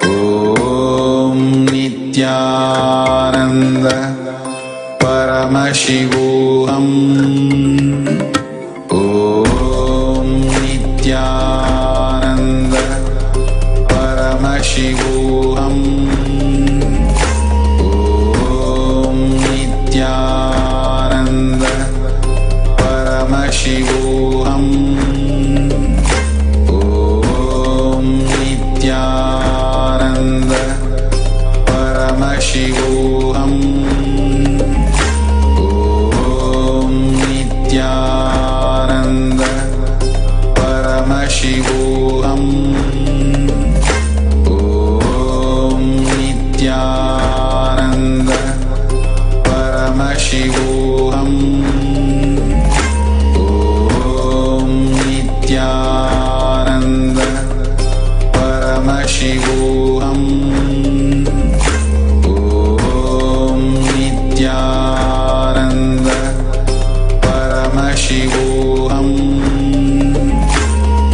Om Nityananda Paramashivoham. Om Nityananda Paramashivoham. Om Nityananda Paramashivoham. Om Nityananda Paramashivoham. Om Nityananda Paramashivoham. Om Nityananda Paramashivoham. Om Nityananda Paramashivoham. Om Nityananda Paramashivoham.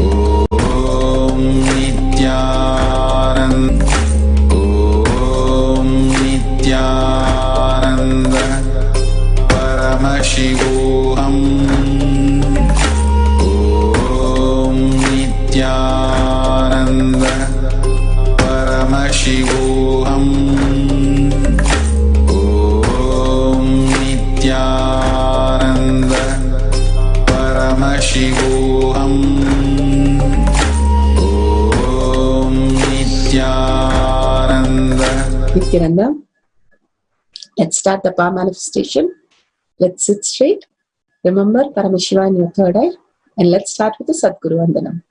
Om Nityananda. Om Nityananda Paramashivoham. Om Nityananda Paramashivoham. Om Nityananda Paramashivoham. Om Nityananda. Nityananda. Let's start the power manifestation. Let's sit straight. Remember Paramashiva in your third eye. And let's start with the Sadguru Vandanam.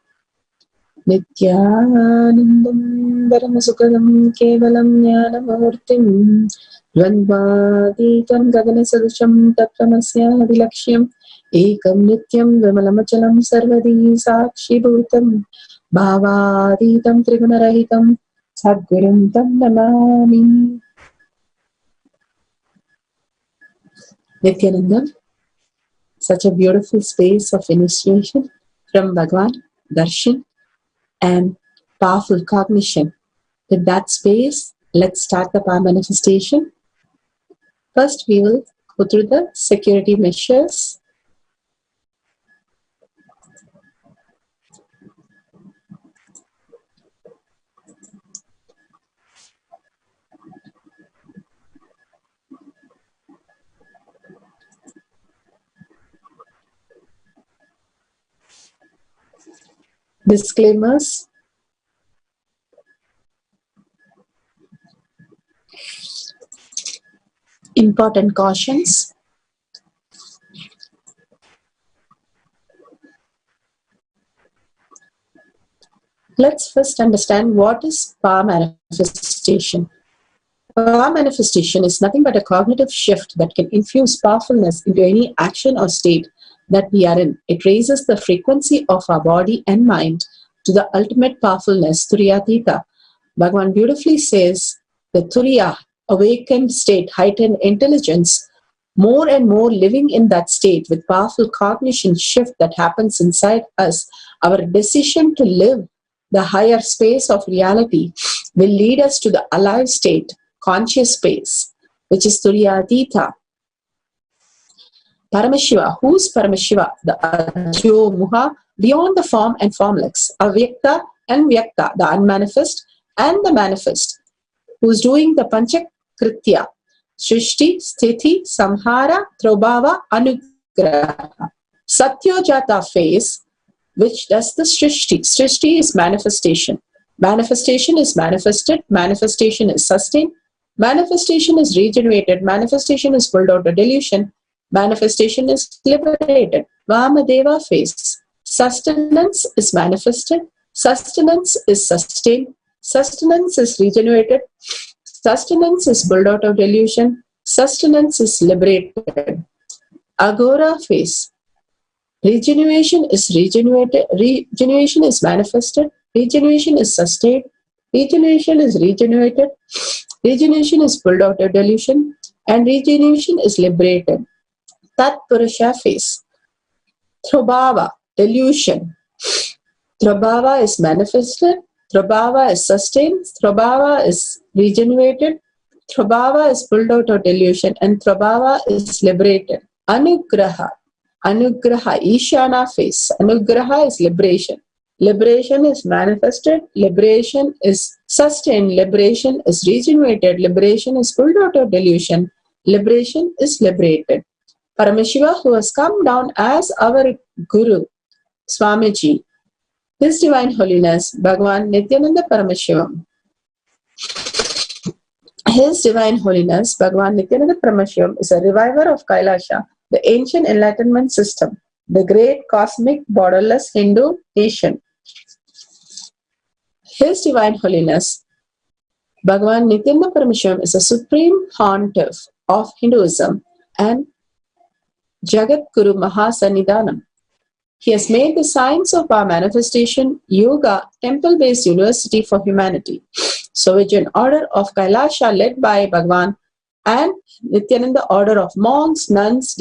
Nityanandam Paramasukadam Kevalam Jnanamurtim Dvandvaditam Gaganasadusham Tattvamasya Vilaksham Ekam Nityam Vimalamachalam Sarvadi Sakshi Bhutam Bhavaditam Trigunarahitam Sadgurum Tam Namami. Nityananda, such a beautiful space of initiation from Bhagavan, darshan, and powerful cognition. With that space, let's start the power manifestation. First, we will go through the security measures. Disclaimers. Important cautions. Let's first understand what is power manifestation. Power manifestation is nothing but a cognitive shift that can infuse powerfulness into any action or state that we are in. It raises the frequency of our body and mind to the ultimate powerfulness, Turiyatita. Bhagavan beautifully says the Turiya, awakened state, heightened intelligence, more and more living in that state with powerful cognition shift that happens inside us. Our decision to live the higher space of reality will lead us to the alive state, conscious space, which is Turiyatita. Paramashiva. Who's Paramashiva? The Ajyo Muha, beyond the form and formless. Avyakta and Vyakta, the unmanifest and the manifest. Who's doing the Panchakritya. Srishti, Sthiti, Samhara, Trobhava, Anugraha. Satyojata phase, which does the Srishti. Srishti is manifestation. Manifestation is manifested. Manifestation is sustained. Manifestation is regenerated. Manifestation is pulled out of delusion. Manifestation is liberated. Vamadeva phase. Sustenance is manifested. Sustenance is sustained. Sustenance is regenerated. Sustenance is pulled out of delusion. Sustenance is liberated. Agora phase. Regeneration is regenerated. Regeneration is manifested. Regeneration is sustained. Regeneration is regenerated. Regeneration is pulled out of delusion. And regeneration is liberated. Tat Purusha phase. Trobhava, delusion. Trobhava is manifested. Throbhava is sustained, Throbhava is regenerated, Throbhava is pulled out of delusion, and Throbhava is liberated. Anugraha. Anugraha, Ishana face. Anugraha is liberation. Liberation is manifested, liberation is sustained, liberation is regenerated, liberation is pulled out of delusion, liberation is liberated. Paramashiva, who has come down as our Guru, Swamiji, His Divine Holiness, Bhagavan Nityananda Paramashivam. His Divine Holiness, Bhagavan Nityananda Paramashivam, is a reviver of Kailasha, the ancient enlightenment system, the great cosmic borderless Hindu nation. His Divine Holiness, Bhagavan Nityananda Paramashivam, is a supreme pontiff of Hinduism and Jagat Guru Mahasannidhanam. He has made the science of our manifestation yoga temple-based university for humanity. So which an order of Kailasha led by Bhagavan and Nityananda order of monks, nuns,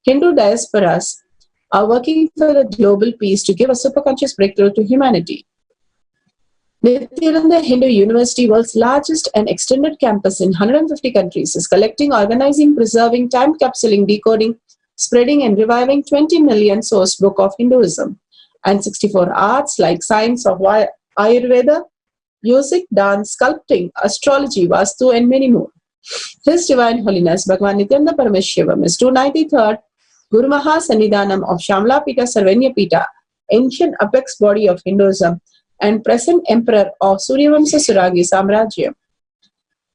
Hindu diasporas are working for the global peace to give a superconscious breakthrough to humanity. Nityananda Hindu University, world's largest and extended campus in 150 countries, is collecting, organizing, preserving, time capsuling, decoding, spreading and reviving 20 million source book of Hinduism and 64 arts like science of Ayurveda, music, dance, sculpting, astrology, Vastu and many more. His Divine Holiness Bhagavan Nityananda Paramashivam is 293rd Guru Mahasannidhanam of Shamla Pita Sarvanya Pita, ancient apex body of Hinduism and present emperor of Suryavamsa Suragi Samrajya.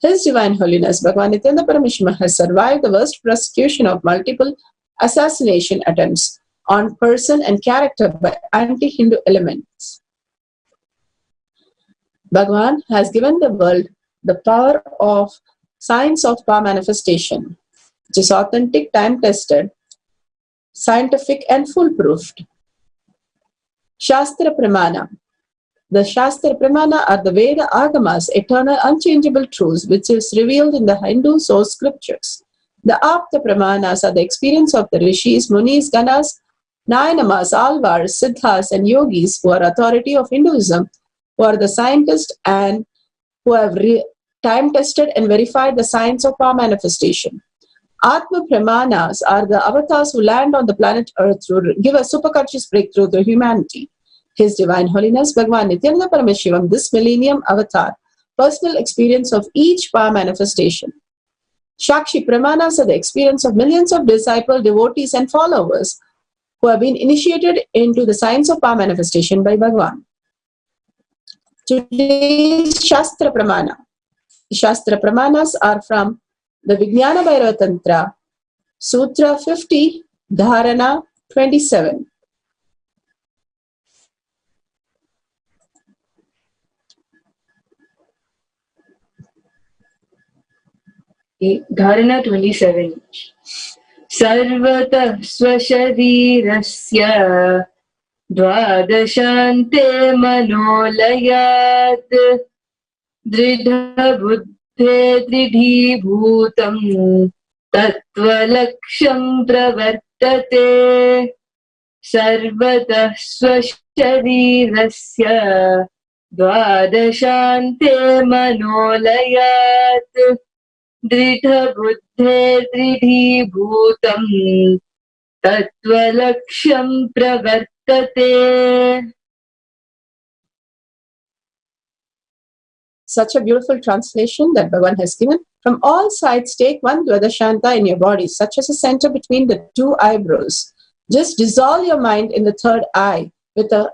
His Divine Holiness Bhagavan Nityananda Paramashivam has survived the worst persecution of multiple assassination attempts on person and character by anti-Hindu elements. Bhagavan has given the world the power of science of power manifestation, which is authentic, time-tested, scientific and foolproofed. Shastra Pramana. The Shastra Pramana are the Veda Agamas, eternal unchangeable truths, which is revealed in the Hindu source scriptures. The Apta Pramanas are the experience of the Rishis, Munis, Ganas, Nayanamas, Alvars, Siddhas and Yogis who are authority of Hinduism, who are the scientists and who have time-tested and verified the science of power manifestation. Atma Pramanas are the avatars who land on the planet Earth to give a superconscious breakthrough to humanity. His Divine Holiness Bhagavan Nityananda Paramashivam, this millennium avatar, personal experience of each power manifestation. Shakshi Pramanas are the experience of millions of disciples, devotees and followers who have been initiated into the science of power manifestation by Bhagavan. Today's Shastra Pramana. Shastra Pramanas are from the Vijnana Bhairava Tantra, Sutra 50, Dharana 27. Dharana 27. Sarvata swasharirasya dvadashante manolayat dridha buddhe dridhi bhutam tatvalaksham pravartate sarvata swasharirasya dvadashante manolayat Dridha buddhe dridhi bhutam tatvalaksham pravartate. Such a beautiful translation that Bhagavan has given. From all sides, take one Dvadashanta in your body, such as a center between the two eyebrows. Just dissolve your mind in the third eye with a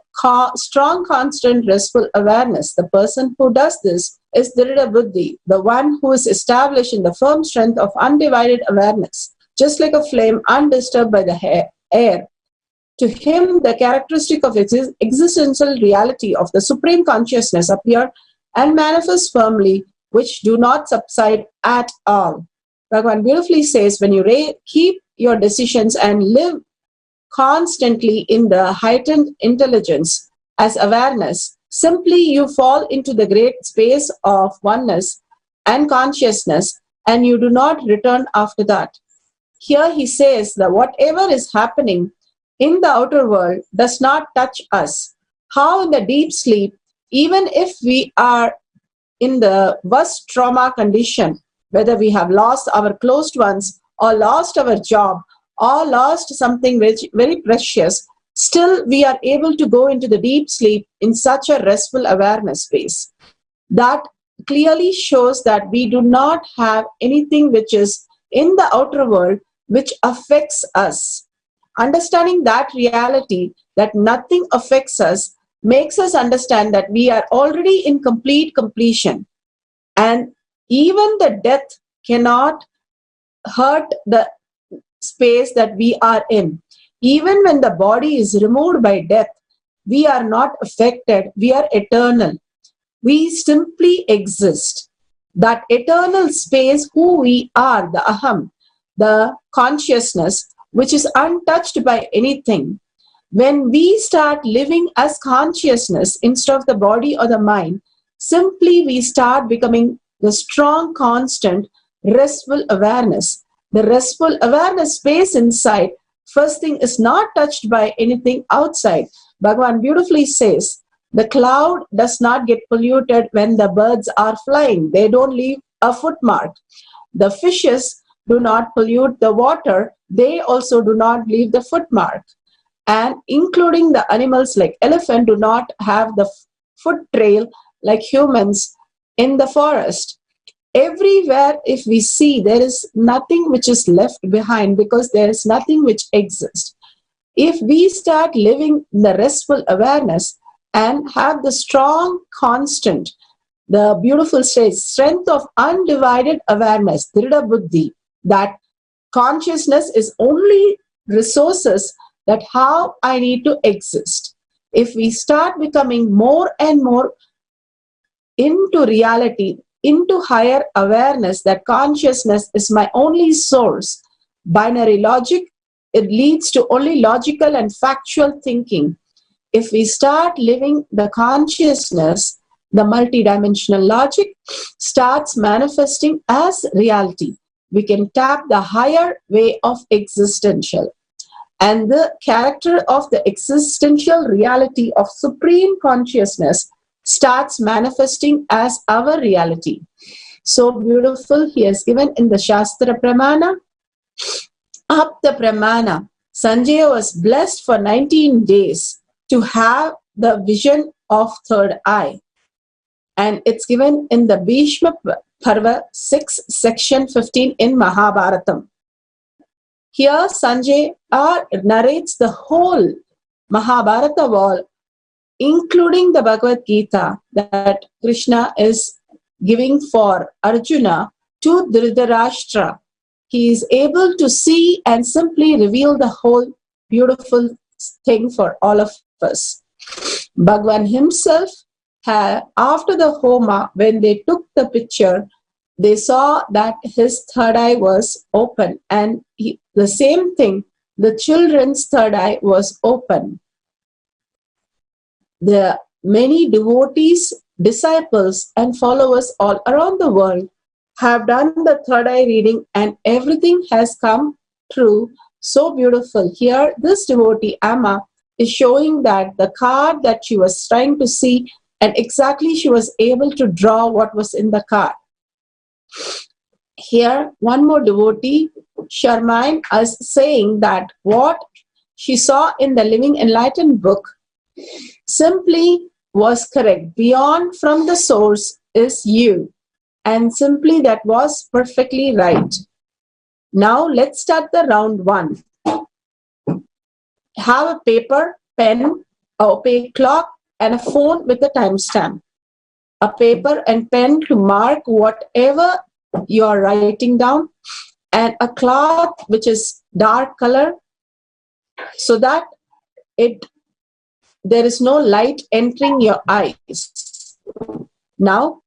strong, constant, restful awareness. The person who does this is Dhrida Buddhi, the one who is established in the firm strength of undivided awareness, just like a flame undisturbed by the air. To him, the characteristic of existential reality of the Supreme Consciousness appear and manifest firmly, which do not subside at all. Bhagavan beautifully says, when you keep your decisions and live constantly in the heightened intelligence as awareness, simply you fall into the great space of oneness and consciousness, and you do not return after that. Here he says that whatever is happening in the outer world does not touch us. How in the deep sleep even if we are in the worst trauma condition, whether we have lost our close ones or lost our job or lost something which very precious, still we are able to go into the deep sleep in such a restful awareness space. That clearly shows that we do not have anything which is in the outer world which affects us. Understanding that reality, that nothing affects us, makes us understand that we are already in complete completion. And even the death cannot hurt the space that we are in. Even when the body is removed by death, we are not affected. We are eternal. We simply exist. That eternal space, who we are, the aham, the consciousness, which is untouched by anything. When we start living as consciousness instead of the body or the mind, simply we start becoming the strong, constant, restful awareness. The restful awareness space inside, first thing, is not touched by anything outside. Bhagavan beautifully says, the cloud does not get polluted when the birds are flying. They don't leave a footmark. The fishes do not pollute the water. They also do not leave the footmark. And including the animals like elephant do not have the foot trail like humans in the forest. Everywhere, if we see, there is nothing which is left behind because there is nothing which exists. If we start living in the restful awareness and have the strong, constant, the beautiful state, strength of undivided awareness, Dhrida Buddhi, that consciousness is only resources that how I need to exist. If we start becoming more and more into reality, into higher awareness that consciousness is my only source, binary logic, it leads to only logical and factual thinking. If we start living the consciousness, the multidimensional logic starts manifesting as reality. We can tap the higher way of existential. And the character of the existential reality of supreme consciousness starts manifesting as our reality. So beautiful, he has given in the Shastra Pramana. Apta Pramana, Sanjaya was blessed for 19 days to have the vision of third eye. And it's given in the Bhishma Parva 6, section 15 in Mahabharatam. Here Sanjay narrates the whole Mahabharata wall, including the Bhagavad Gita that Krishna is giving for Arjuna to Dhritarashtra. He is able to see and simply reveal the whole beautiful thing for all of us. Bhagavan himself, after the Homa, when they took the picture, they saw that his third eye was open, and the same thing, the children's third eye was open. The many devotees, disciples, and followers all around the world have done the third eye reading, and everything has come true. So beautiful. Here, this devotee, Amma, is showing that the card that she was trying to see, and exactly she was able to draw what was in the card. Here, one more devotee, Sharmain, is saying that what she saw in the Living Enlightened book simply was correct. Beyond from the source is you. And simply that was perfectly right. Now let's start the round one. Have a paper, pen, a opaque clock, and a phone with a timestamp. A paper and pen to mark whatever you are writing down, and a cloth which is dark color so that there is no light entering your eyes. Now,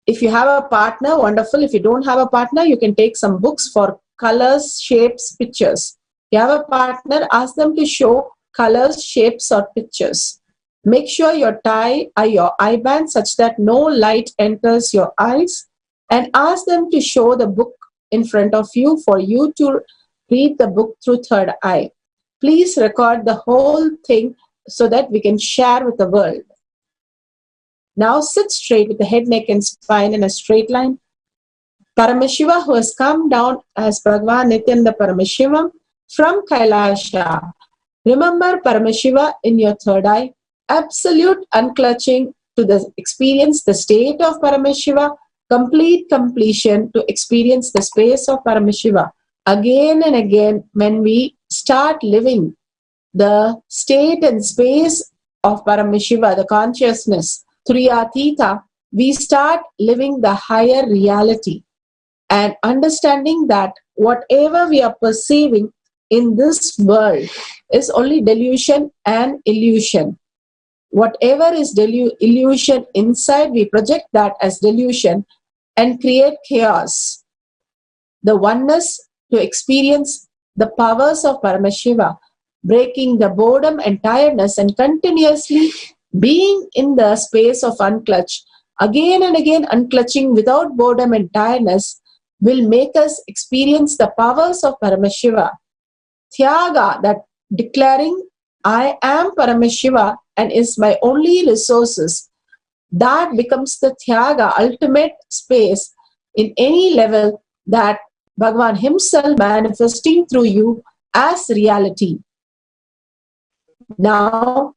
if you have a partner, wonderful. If you don't have a partner, you can take some books for colors, shapes, pictures. If you have a partner, ask them to show colors, shapes, or pictures. Make sure your tie or your eye band such that no light enters your eyes, and ask them to show the book in front of you for you to read the book through third eye. Please record the whole thing so that we can share with the world. Now sit straight with the head, neck and spine in a straight line. Paramashiva, who has come down as Bhagavan Nityananda Paramashivam from Kailasha. Remember Paramashiva in your third eye. Absolute unclutching to experience the state of Paramashiva. Complete completion to experience the space of Paramashiva. Again and again, when we start living the state and space of Paramashiva, the consciousness, Triyatita, we start living the higher reality and understanding that whatever we are perceiving in this world is only delusion and illusion. Whatever is illusion inside, we project that as delusion and create chaos. The oneness to experience the powers of Paramashiva, breaking the boredom and tiredness and continuously being in the space of unclutch, again and again unclutching without boredom and tiredness, will make us experience the powers of Paramashiva. Tyaga, that declaring, I am Paramashiva and is my only resources, that becomes the Tyaga, ultimate space in any level that Bhagavan himself manifesting through you as reality. Now,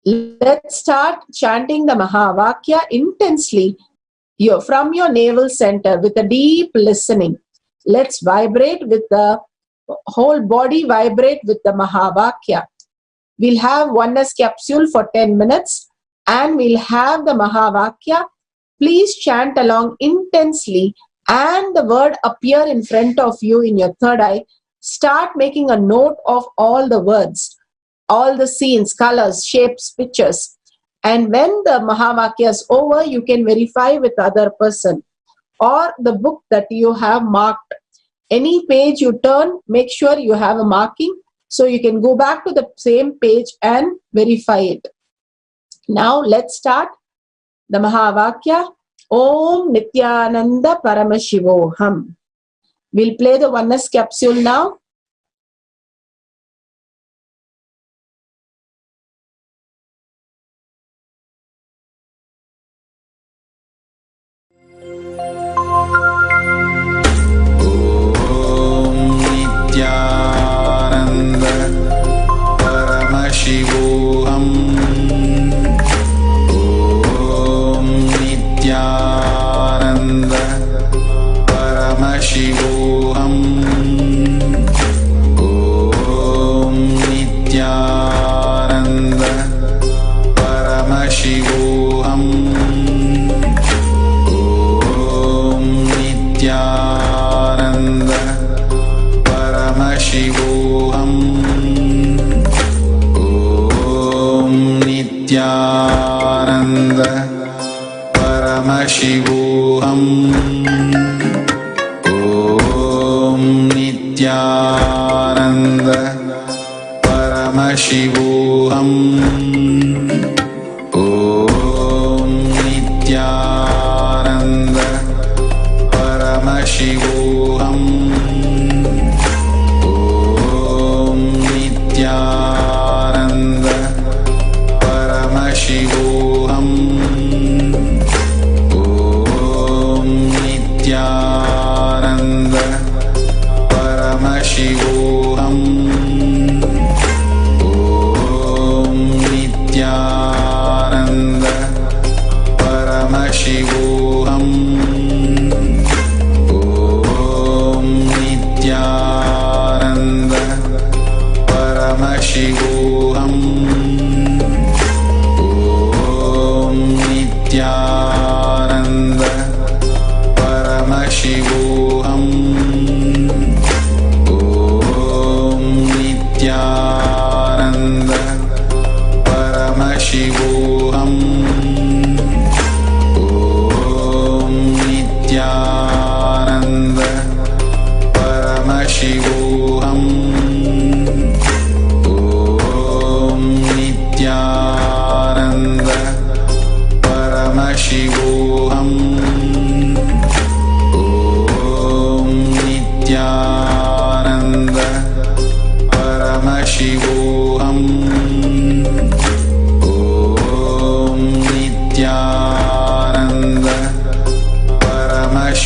let's start chanting the Mahavakya intensely from your navel center with a deep listening. Let's vibrate with the whole body, vibrate with the Mahavakya. We'll have oneness capsule for 10 minutes and we'll have the Mahavakya. Please chant along intensely and the word appear in front of you in your third eye. Start making a note of all the words, all the scenes, colors, shapes, pictures. And when the Mahavakya is over, you can verify with the other person or the book that you have marked. Any page you turn, make sure you have a marking so you can go back to the same page and verify it. Now let's start the Mahavakya. Om Nityananda Paramashivoham. We'll play the oneness capsule now.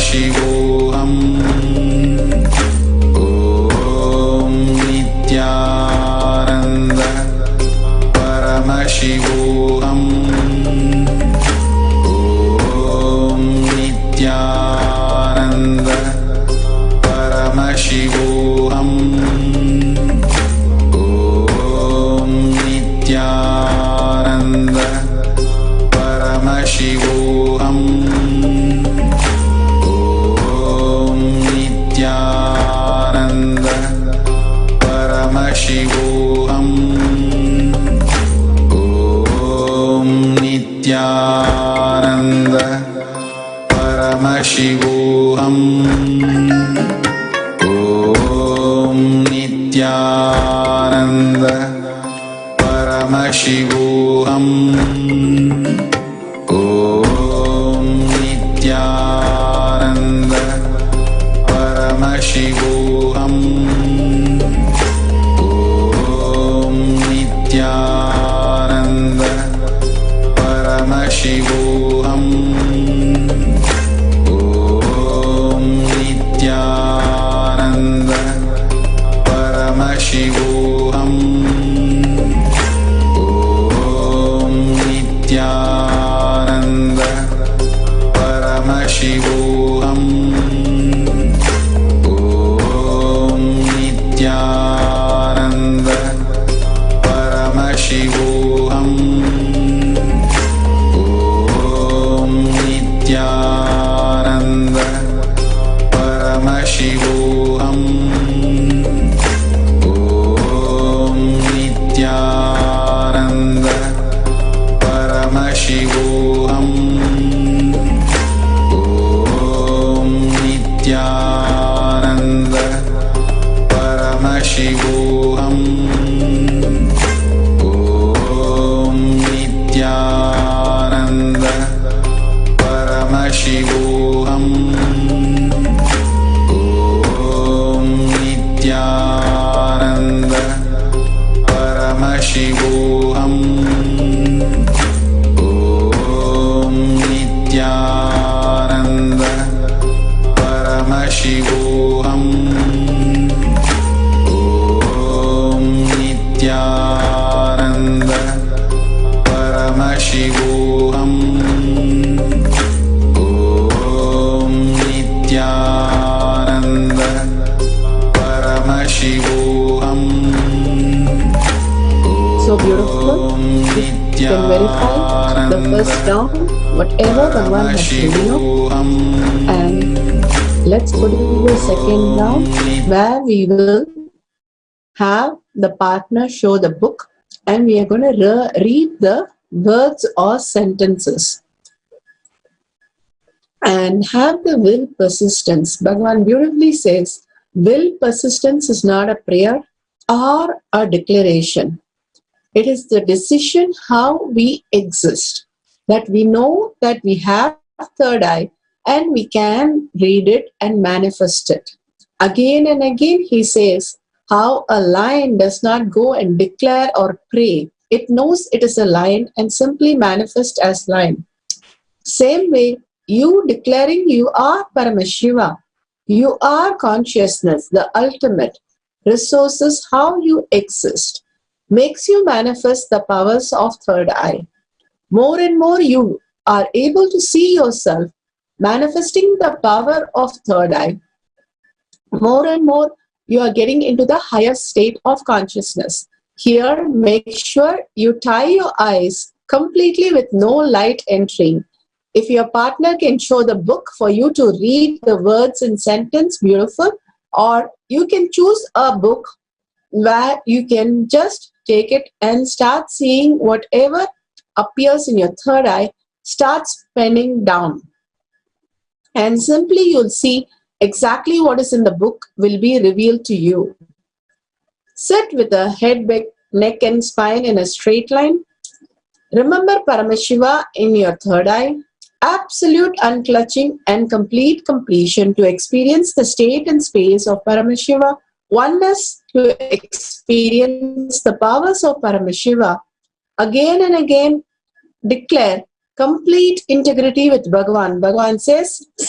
Paramashivoham. Om Nityananda Paramashivoham. Om Nityananda Paramashivoham. Om Nityananda Paramashivoham. Om Nityananda Paramashivoham. Om Nityananda Paramashivoham. Om Nityananda Paramashivoham. Om Nityananda Paramashivoham. Om Nityananda Paramashivoham. Om Nityananda Paramashivoham. Om Nityananda Paramashivoham. Om Nityananda Paramashivoham. Om Nityananda Paramashivoham. Om Nityananda Paramashivoham. Om Nityananda Paramashivoham. Om Nityananda Paramashivoham. Om Nityananda Paramashivoham. Om Nityananda Paramashivoham. Om Nityananda Paramashivoham. Om Nityananda Paramashivoham. So beautiful. You can verify the first round, whatever Bhagavan has revealed. And let's go to the second round, where we will have the partner show the book, and we are going to read the words or sentences and have the will persistence. Bhagavan beautifully says, will persistence is not a prayer or a declaration. It is the decision how we exist, that we know that we have third eye and we can read it and manifest it. Again and again he says how a lion does not go and declare or pray. It knows it is a lion and simply manifest as lion. Same way, you declaring you are Paramashiva, you are consciousness, the ultimate resources, how you exist, makes you manifest the powers of third eye. More and more you are able to see yourself manifesting the power of third eye. More and more you are getting into the higher state of consciousness. Here, make sure you tie your eyes completely with no light entering. If your partner can show the book for you to read the words in sentence, beautiful. Or you can choose a book where you can just take it and start seeing whatever appears in your third eye, starts penning down. And simply you'll see exactly what is in the book will be revealed to you. Sit with the head, neck and spine in a straight line. Remember Paramashiva in your third eye. Absolute unclutching and complete completion to experience the state and space of Paramashiva. Oneness to experience the powers of Paramashiva. Again and again declare complete integrity with Bhagavan. Bhagavan says,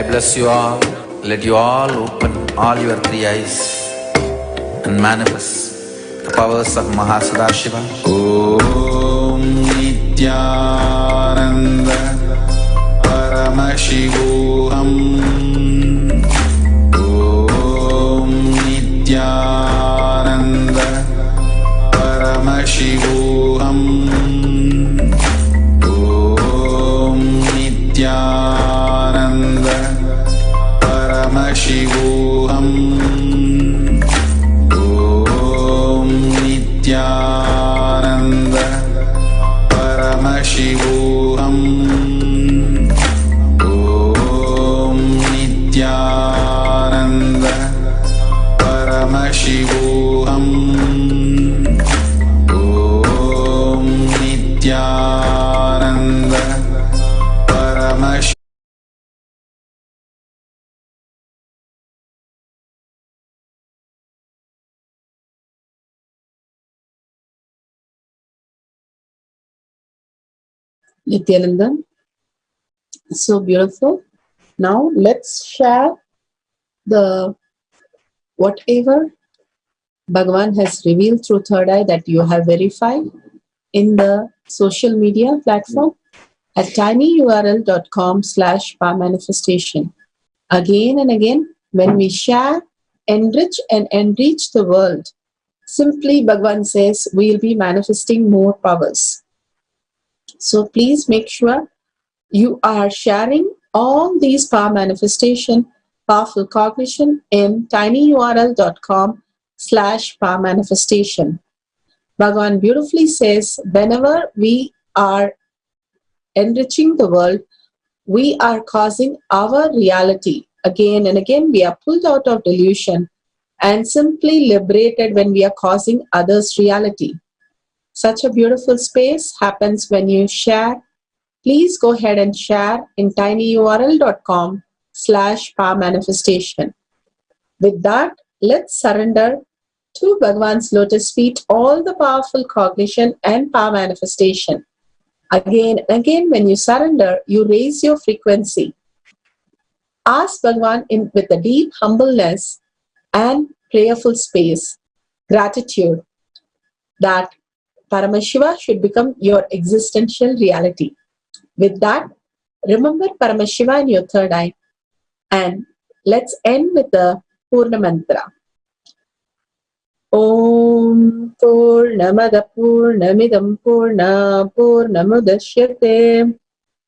I bless you all. Let you all open all your three eyes and manifest the powers of Mahasadashiva. Om Nityananda Paramashivoham. Om Nityananda Paramashivoham. Om Nityananda Paramashivoham. Om Nityananda Paramashivoham. Om Nityananda Paramashivoham. Om Nityananda Paramashivoham. Nityananda. So beautiful. Now let's share the whatever Bhagavan has revealed through third eye that you have verified in the social media platform at tinyurl.com/powermanifestation. Again and again, when we share, enrich and enrich the world, simply Bhagavan says we'll be manifesting more powers. So please make sure you are sharing all these power manifestation, powerful cognition in tinyurl.com/power manifestation. Bhagavan beautifully says, whenever we are enriching the world, we are causing our reality. Again and again, we are pulled out of delusion and simply liberated when we are causing others' reality. Such a beautiful space happens when you share. Please go ahead and share in tinyurl.com/power manifestation. With that, let's surrender to Bhagavan's lotus feet all the powerful cognition and power manifestation. Again and again, when you surrender, you raise your frequency. Ask Bhagavan with a deep humbleness and prayerful space, gratitude that Paramashiva should become your existential reality. With that, remember Paramashiva in your third eye, and let's end with the Purna Mantra. Om Purnamada Purnamidam Purna Purnamudashyate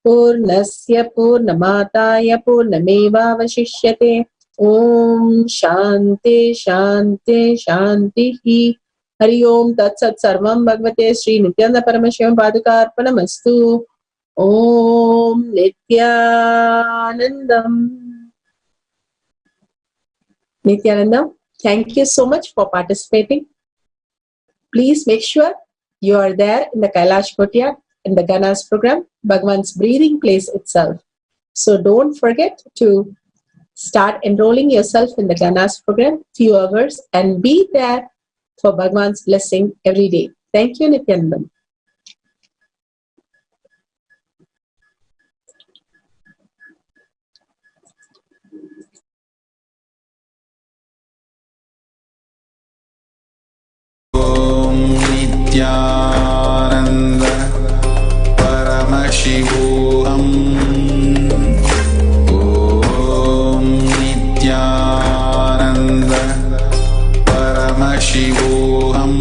Purnasya Purnamataya Purnameva Vashishyate. Om Shanti Shanti Shanti. Hari Om Tat Sat Sarvam Bhagavate Sri Nityananda Paramashivam Padukarpanamastu. Om Nityanandam. Nityanandam, thank you so much for participating. Please make sure you are there in the Kailash Kotia in the Ganas program, Bhagavan's breathing place itself. So don't forget to start enrolling yourself in the Ganas program, few hours, and be there for Bhagavan's blessing every day. Thank you, Nityanandam. Nityananda Paramashivoham. Om Nityananda Paramashivoham.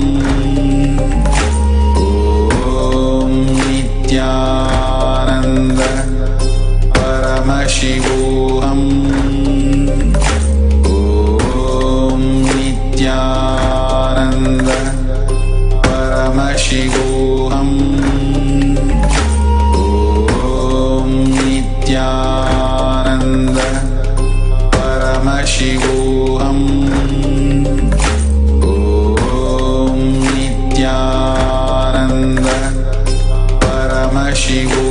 Om Nityananda Paramashivoham. Om Nityananda Paramashivoham. Om Nityananda Paramashivoham. Om Nityananda Paramashivoham.